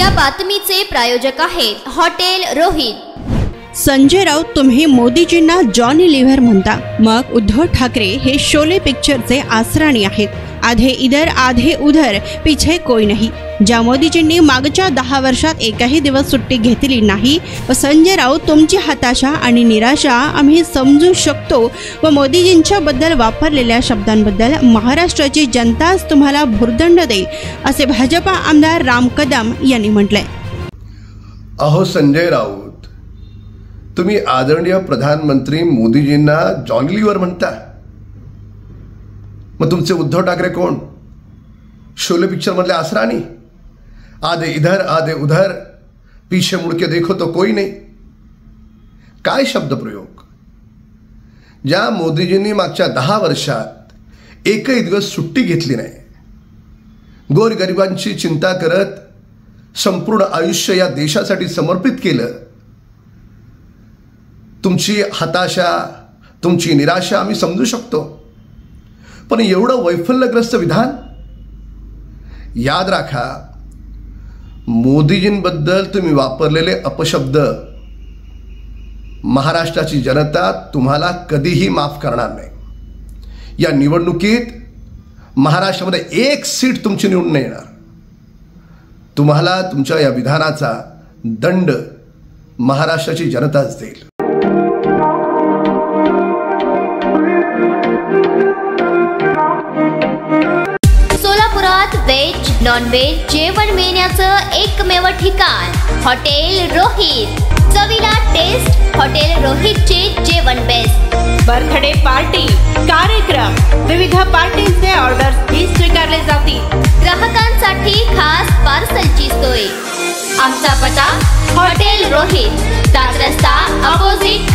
या बातमीचे प्रायोजक आहेत हॉटेल रोहित। संजय राऊत तुम्ही मोदीजींना जॉनी लिव्हर म्हणता, मग उद्धव ठाकरे हे शोले पिक्चरचे आसराणी आहेत। आधे इधर आधे उधर पीछे कोई नहीं। ज्या मोदीजींनी मागच्या 10 वर्षात एकही दिवस सुट्टी घेतली नाही व संजय राऊत तुमची हताशा आणि निराशा आम्ही समजू शकतो व मोदीजींच्या बद्दल वापरलेल्या शब्दांबद्दल महाराष्ट्राची जनताच तुम्हाला भुर्दंड देईल असे भाजपा आमदार राम कदम यांनी म्हटले। अहो संजय राऊत, तुम्ही आदरणीय प्रधानमंत्री मोदीजींना जॉनी लिव्हर म्हणता, मग तुमचे उद्धव ठाकरे कोण? शोले पिक्चर मधले आसराणी? आधे इधर आधे उधर पीछे मुड़के देखो तो कोई नहीं। काय शब्दप्रयोग! ज्या मोदीजींनी मागच्या 10 वर्षात एकही दिवस सुट्टी घेतली नाही, गोरगरिबांची चिंता करत संपूर्ण आयुष्य या देशासाठी समर्पित केलं, तुमची हताशा तुमची निराशा आम्ही समजू शकतो, पण एवढं वैफल्यग्रस्त विधान? याद राखा, मोदीजींबद्दल तुम्ही वापरलेले अपशब्द महाराष्ट्राची जनता तुम्हाला कधीही माफ करणार नाही। या निवडणुकीत महाराष्ट्रामध्ये 1 सीट तुमची निवडून नाही येणार। तुम्हाला तुमच्या या विधानाचा दंड महाराष्ट्राची जनताच देईल। सोलापुरात वेज नॉन वेज जेवण मिळण्याचं एकमेव ठिकाण हॉटेल रोहित। चवीला टेस्ट, हॉटेल रोहितचे जेवण बेस्ट। बर्थडे पार्टी, कार्यक्रम, विविध पार्टींचे ऑर्डर्स ही स्वीकारले जातील। ग्राहकांसाठी खास पार्सलची सोय। आमचा पत्ता हॉटेल रोहित, दादरस्ता अपोजिट